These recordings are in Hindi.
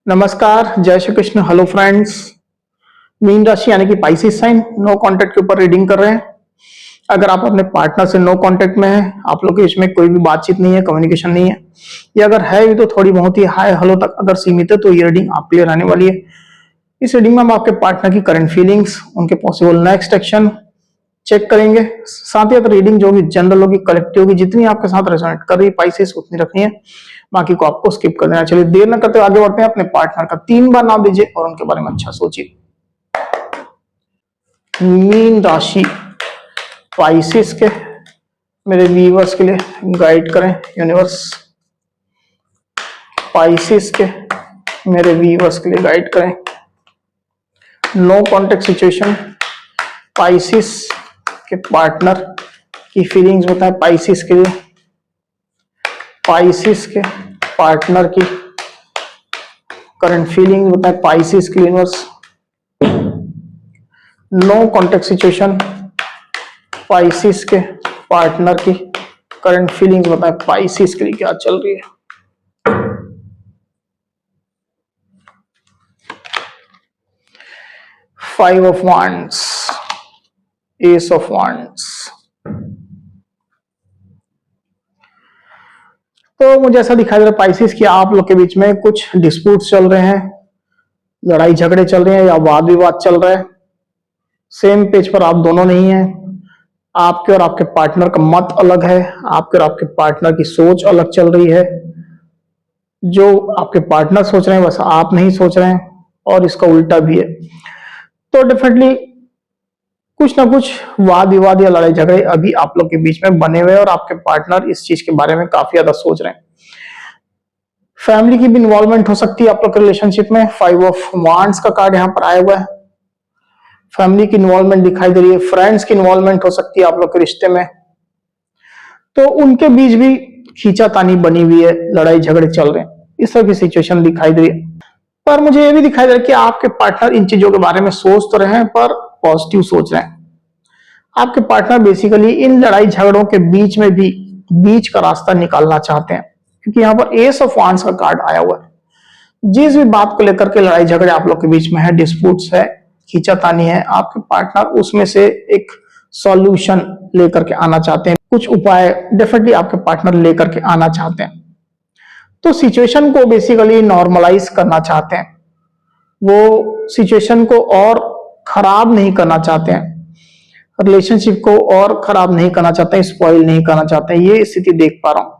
नमस्कार, जय Shri Krishna. Hello friends. Mean राशि यानी कि पाइसेस साइन नो कांटेक्ट के ऊपर रीडिंग कर रहे हैं। अगर आप अपने पार्टनर से नो कांटेक्ट में हैं, आप लोग के इसमें कोई भी बातचीत नहीं है, कम्युनिकेशन नहीं है, या अगर है भी तो थोड़ी बहुत ही हाय हेलो तक अगर सीमित है, तो ये रीडिंग आप क्लियर आने वाली है। इस रीडिंग में हम आपके पार्टनर की करंट फीलिंग्स, उनके पॉसिबल नेक्स्ट एक्शन चेक करेंगे। साथ ही अगर रीडिंग जो भी जनरल होगी, कलेक्टिव होगी, जितनी आपके साथ रेजोनेट कर रही है पाइसेस उतनी रखनी है, बाकी को आपको स्किप कर देना। चलिए देर न करते आगे बढ़ते हैं। अपने पार्टनर का 3 बार नाम दीजिए और उनके बारे में अच्छा सोचिए। मीन राशि पाइसेस के मेरे व्यूअर्स के लिए गाइड करें यूनिवर्स। पाइसेस के मेरे व्यूअर्स के लिए गाइड करें। नो कॉन्टेक्ट सिचुएशन, पाइसेस के पार्टनर की फीलिंग्स बताएं पाइसेस के लिए। पाइसेस के पार्टनर की करंट फीलिंग्स बताएं पाइसेस के universe. No contact situation, Pisces के पार्टनर की करंट फीलिंग्स बताएं पाइसेस के लिए क्या चल रही है। Five of wands, ace of wands. तो मुझे ऐसा दिखाई दे रहा है पाइसेस कि आप लोग के बीच में कुछ डिस्प्यूट्स चल रहे हैं, लड़ाई झगड़े चल रहे हैं या वाद विवाद चल रहा है। सेम पेज पर आप दोनों नहीं हैं। आपके और आपके पार्टनर का मत अलग है, आपके और आपके पार्टनर की सोच अलग चल रही है। जो आपके पार्टनर सोच रहे हैं वैसा आप नहीं सोच रहे हैं, और इसका उल्टा भी है। तो डेफिनेटली कुछ ना कुछ वाद विवाद या लड़ाई झगड़े अभी आप लोग के बीच में बने हुए हैं, और आपके पार्टनर इस चीज के बारे में काफी ज्यादा सोच रहे हैं। फैमिली की भी इन्वॉल्वमेंट हो सकती है आप लोग के रिलेशनशिप में। 5 ऑफ वांड्स का कार्ड यहाँ पर आया हुआ है। फैमिली की इन्वॉल्वमेंट दिखाई दे रही है। फ्रेंड्स की इन्वॉल्वमेंट हो सकती है आप लोग के रिश्ते में, तो उनके बीच भी खींचातानी बनी हुई है, लड़ाई झगड़े चल रहे हैं, इस तरह की सिचुएशन दिखाई दे रही है। पर मुझे ये भी दिखाई दे रहा है कि आपके पार्टनर इन चीजों के बारे में सोच तो रहे हैं, पर पॉजिटिव सोच रहे हैं। आपके पार्टनर बेसिकली इन लड़ाई झगड़ों के बीच में भी बीच का रास्ता निकालना चाहते हैं, क्योंकि यहाँ पर एस ऑफ वांड्स का कार्ड आया हुआ है। जिस भी बात को लेकर के लड़ाई झगड़े आप लोग के बीच में है, डिस्प्यूट्स है, खींचातानी है, आपके पार्टनर उसमें से एक सॉल्यूशन लेकर के आना चाहते हैं। कुछ उपाय डेफिनेटली आपके पार्टनर लेकर के आना चाहते हैं। तो सिचुएशन को बेसिकली नॉर्मलाइज करना चाहते हैं। वो सिचुएशन को और खराब नहीं करना चाहते हैं, रिलेशनशिप को और खराब नहीं करना चाहते हैं, स्पॉइल नहीं करना चाहते हैं। ये स्थिति देख पा रहा हूं।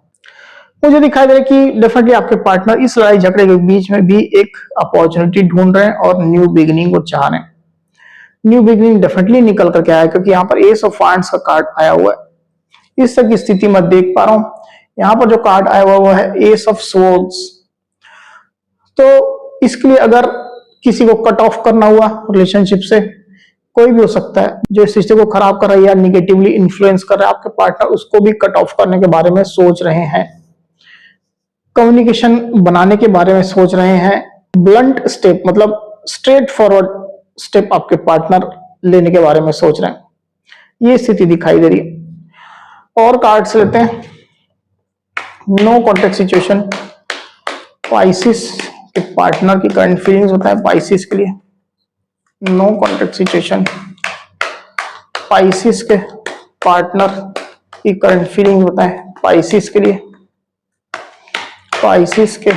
मुझे दिखाई दे रहा है कि डेफिनेटली आपके पार्टनर इस लड़ाई झगड़े के बीच में भी एक अपॉर्चुनिटी ढूंढ रहे हैं और न्यू बिगिनिंग को चाह रहे हैं। न्यू बिगिनिंग डेफिनेटली निकल करके आया, क्योंकि यहाँ पर एस ऑफ वांड्स का कार्ड आया हुआ है। इस तरह की स्थिति मैं देख पा रहा हूं। यहाँ पर जो कार्ड आया हुआ वो है एस ऑफ स्वॉर्ड्स। तो इसके लिए अगर किसी को कट ऑफ करना हुआ रिलेशनशिप से, कोई भी हो सकता है जो इस रिश्ते को खराब कर रहा है या निगेटिवली इन्फ्लुएंस कर रहा है आपके पार्टनर, उसको भी कट ऑफ करने के बारे में सोच रहे हैं। कम्युनिकेशन बनाने के बारे में सोच रहे हैं। ब्लंट स्टेप मतलब स्ट्रेट फॉरवर्ड स्टेप आपके पार्टनर लेने के बारे में सोच रहे हैं। ये स्थिति दिखाई दे रही है। और कार्ड्स लेते हैं। नो कॉन्टेक्ट सिचुएशन, पाइसेस के पार्टनर की करंट फीलिंग्स होता है पाइसेस के लिए। नो कॉन्टेक्ट सिचुएशन, पाइसेस के पार्टनर की करंट फीलिंग होता है पाइसेस के लिए। पाइसेस के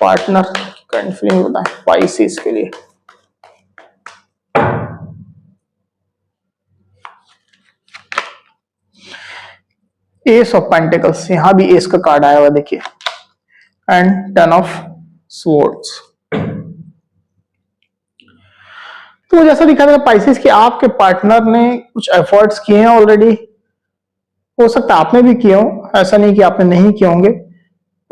पार्टनर की करंट फीलिंग होता है पाइसेस के लिए। एस ऑफ पेंटिकल्स, यहां भी एस का कार्ड आया हुआ देखिए, एंड 10 ऑफ स्वॉर्ड्स। तो जैसा दिखा रहा है पाइसेस कि आपके पार्टनर ने कुछ एफर्ट्स किए हैं ऑलरेडी। हो सकता है आपने भी किए हो, ऐसा नहीं कि आपने नहीं किए होंगे,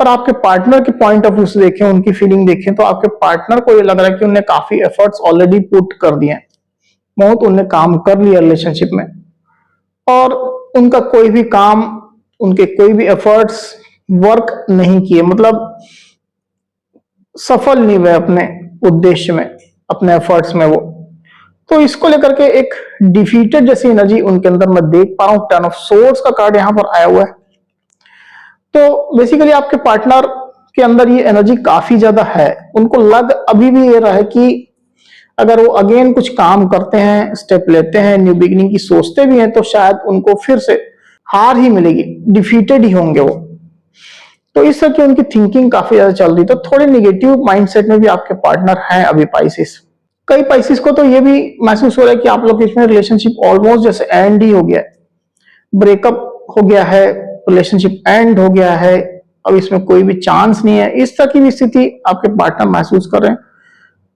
पर आपके पार्टनर के पॉइंट ऑफ व्यू से देखें, उनकी फीलिंग देखें, तो आपके पार्टनर को ये लग रहा है कि उन्होंने काफी एफर्ट्स ऑलरेडी पुट कर दिए हैं। बहुत उन्होंने काम कर लिया रिलेशनशिप में, और उनका कोई भी काम, उनके कोई भी एफर्ट्स वर्क नहीं किए, मतलब सफल नहीं हुए अपने उद्देश्य में, अपने एफर्ट्स में वो। तो इसको लेकर के एक डिफीटेड जैसी एनर्जी उनके अंदर मैं देख पा रहा हूं। 10 ऑफ सोर्ड्स का कार्ड यहां पर आया हुआ है। तो बेसिकली आपके पार्टनर के अंदर ये एनर्जी काफी ज्यादा है। उनको लग अभी भी ये रहा है कि अगर वो अगेन कुछ काम करते हैं, स्टेप लेते हैं, न्यू बिगिनिंग की सोचते भी हैं, तो शायद उनको फिर से हार ही मिलेगी, डिफीटेड ही होंगे वो। तो इस तरह की उनकी थिंकिंग काफी ज्यादा चल रही। तो थोड़े निगेटिव माइंडसेट में भी आपके पार्टनर हैं अभी पाइसिस। कई पाइसिस को तो ये भी महसूस हो रहा है कि आप लोग के इसमें रिलेशनशिप ऑलमोस्ट जैसे एंड ही हो गया है, ब्रेकअप हो गया है, रिलेशनशिप एंड हो गया है, अब इसमें कोई भी चांस नहीं है। इस तरह की भी स्थिति आपके पार्टनर महसूस कर रहे हैं।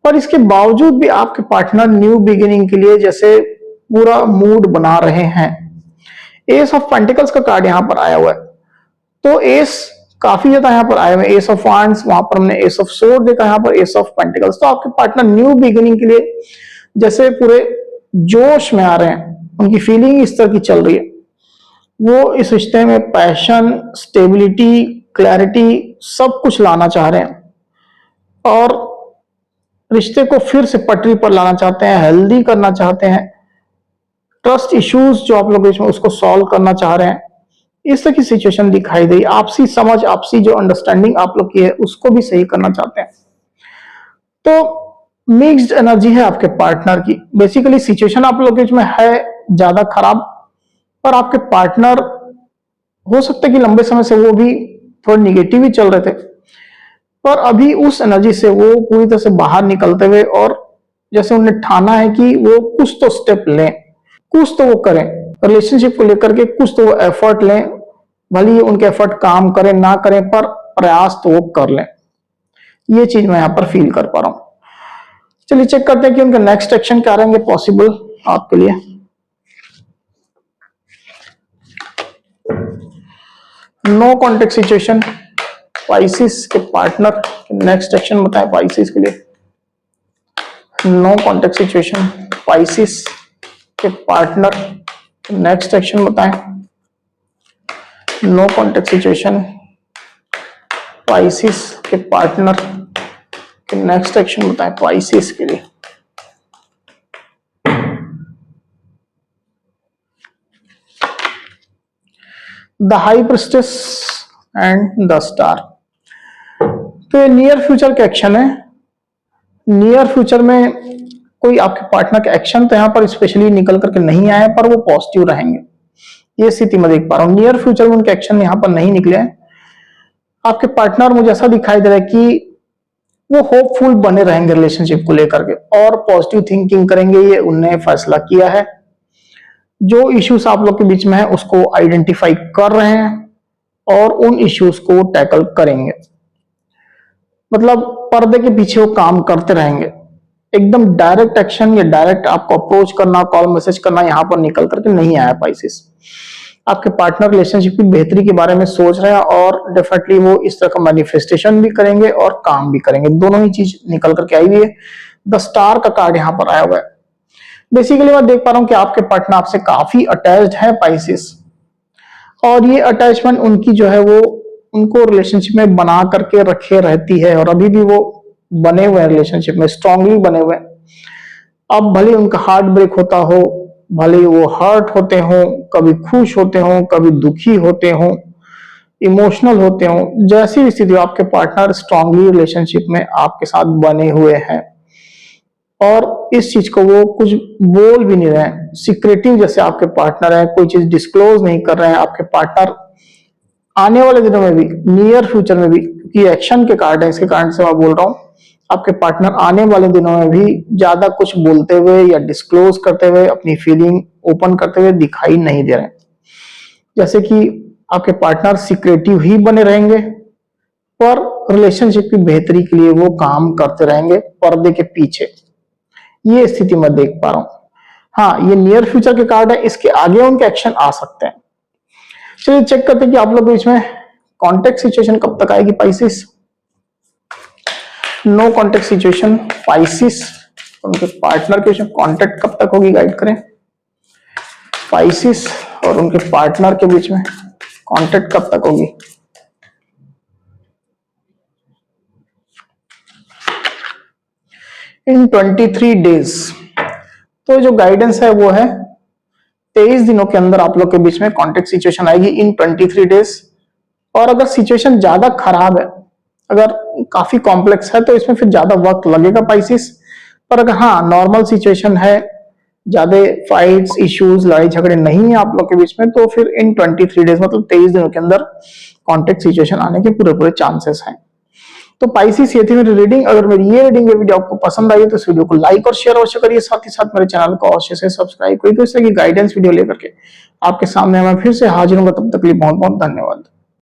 पर इसके बावजूद भी आपके पार्टनर न्यू बिगिनिंग के लिए जैसे पूरा मूड बना रहे हैं। एस ऑफ पेंटिकल्स का कार्ड यहां पर आया हुआ है, तो एस काफी ज्यादा यहाँ पर आए हुए, एस ऑफ वांड्स, वहां पर हमने एस ऑफ सोर्ड देखा, यहाँ पर एस ऑफ पेंटिकल्स। तो आपके पार्टनर न्यू बिगिनिंग के लिए जैसे पूरे जोश में आ रहे हैं, उनकी फीलिंग इस तरह की चल रही है। वो इस रिश्ते में पैशन, स्टेबिलिटी, क्लैरिटी सब कुछ लाना चाह रहे हैं और रिश्ते को फिर से पटरी पर लाना चाहते हैं, हेल्दी करना चाहते हैं। ट्रस्ट इश्यूज जो आप लोग इसमें उसको सॉल्व करना चाह रहे हैं, इस तरह की सिचुएशन दिखाई दी। आपसी समझ, आपसी जो अंडरस्टैंडिंग आप लोग की है उसको भी सही करना चाहते हैं। तो मिक्स्ड एनर्जी है आपके पार्टनर की। बेसिकली सिचुएशन आप लोग में है ज्यादा खराब, और आपके पार्टनर हो सकता है कि लंबे समय से वो भी थोड़े निगेटिव ही चल रहे थे, पर अभी उस एनर्जी से वो पूरी तरह से बाहर निकलते हुए और जैसे उन्हें ठाना है कि वो कुछ तो स्टेप लें, कुछ तो वो करें रिलेशनशिप को लेकर के, कुछ तो वो एफर्ट लें। भले ही उनके एफर्ट काम करें ना करें, पर प्रयास तो वो कर लें। ये चीज मैं यहां पर फील कर पा रहा हूं। चलिए चेक करते हैं कि उनके नेक्स्ट एक्शन क्या रहेंगे पॉसिबल आपके लिए। नो कॉन्टेक्ट सिचुएशन, पाइसिस के पार्टनर नेक्स्ट एक्शन बताएं पाइसिस के लिए। नो कॉन्टेक्ट सिचुएशन, पाइसिस के पार्टनर नेक्स्ट एक्शन बताएं। नो कॉन्टेक्ट सिचुएशन, पाइसिस के पार्टनर के नेक्स्ट एक्शन बताएं पाइसिस के लिए। The high priestess and the star. तो ये नियर फ्यूचर के एक्शन है। नियर फ्यूचर में कोई आपके पार्टनर के एक्शन तो यहां पर स्पेशली निकल करके नहीं आए, पर वो पॉजिटिव रहेंगे, ये स्थिति मैं देख पा रहा हूं। नियर फ्यूचर में उनके एक्शन यहां पर नहीं निकले हैं। आपके पार्टनर मुझे ऐसा दिखाई दे रहा है कि वो होपफुल बने रहेंगे रिलेशनशिप को लेकर के और पॉजिटिव थिंकिंग करेंगे, ये उन्होंने फैसला किया है। जो इश्यूज आप लोग के बीच में है उसको आइडेंटिफाई कर रहे हैं और उन इश्यूज को टैकल करेंगे। मतलब पर्दे के पीछे वो काम करते रहेंगे। एकदम डायरेक्ट एक्शन या डायरेक्ट आपको अप्रोच करना, कॉल मैसेज करना यहां पर निकल करके नहीं आया पाइसिस। आपके पार्टनर रिलेशनशिप की बेहतरी के बारे में सोच रहे हैं और डेफिनेटली वो इस तरह का मैनिफेस्टेशन भी करेंगे और काम भी करेंगे, दोनों ही चीज निकल करके आई हुई है। द स्टार का कार्ड यहां पर आया हुआ है। बेसिकली मैं देख पा रहा हूं कि आपके पार्टनर आपसे काफी अटैच्ड है पाइसिस, और ये अटैचमेंट उनकी जो है वो उनको रिलेशनशिप में बना करके रखे रहती है, और अभी भी वो बने हुए हैं रिलेशनशिप में, स्ट्रांगली बने हुए हैं। अब भले उनका हार्ट ब्रेक होता हो, भले वो हर्ट होते हो, कभी खुश होते हो, कभी दुखी होते हो, इमोशनल होते हो, जैसी भी स्थिति हो, आपके पार्टनर स्ट्रांगली रिलेशनशिप में आपके साथ बने हुए हैं और इस चीज को वो कुछ बोल भी नहीं रहे हैं। सीक्रेटिव जैसे आपके पार्टनर है, कोई चीज डिस्क्लोज नहीं कर रहे हैं आपके पार्टनर। आने वाले दिनों में भी, नियर फ्यूचर में भी, क्योंकि एक्शन के कार्ड है इसके कारण से मैं बोल रहा हूं, आपके पार्टनर आने वाले दिनों में भी ज्यादा कुछ बोलते हुए या डिस्क्लोज करते हुए, अपनी फीलिंग ओपन करते हुए दिखाई नहीं दे रहे हैं। जैसे कि आपके पार्टनर सीक्रेटिव ही बने रहेंगे, पर रिलेशनशिप की बेहतरी के लिए वो काम करते रहेंगे पर्दे के पीछे। ये स्थिति मैं देख पा रहा हूं। हाँ, ये नियर फ्यूचर के कार्ड है, इसके आगे उनके एक्शन आ सकते हैं। चलिए चेक करते हैं कि आप लोग के बीच में कॉन्टेक्ट सिचुएशन कब तक आएगी Pisces. No contact situation, Pisces उनके पार्टनर के बीच में कॉन्टेक्ट कब तक होगी, गाइड करें। पाइसिस और उनके पार्टनर के बीच में कॉन्टेक्ट कब तक होगी। इन 23 डेज। तो जो गाइडेंस है वो है 23 दिनों के अंदर आप लोग के बीच में कॉन्टेक्ट सिचुएशन आएगी इन 23 डेज। और अगर सिचुएशन ज्यादा खराब है अगर काफी कॉम्प्लेक्स है तो इसमें फिर ज्यादा वक्त लगेगा पाइसिस। पर अगर हाँ नॉर्मल सिचुएशन है, ज्यादा फाइट्स इश्यूज लड़ाई झगड़े नहीं है आप लोग के बीच में, तो फिर इन 23 डेज मतलब 23 दिनों के अंदर कॉन्टेक्ट सिचुएशन आने के पूरे पूरे चांसेस हैं। तो पाइसिस ये थी मेरी रीडिंग। अगर मेरी ये रीडिंग ये वीडियो आपको पसंद आई तो इस वीडियो को लाइक और शेयर अवश्य करिए, साथ ही साथ मेरे चैनल को अवश्य से सब्सक्राइब करिए। तो इस तरह की गाइडेंस वीडियो लेकर के आपके सामने मैं फिर से हाजिर हूँ। तब तक के लिए बहुत बहुत धन्यवाद।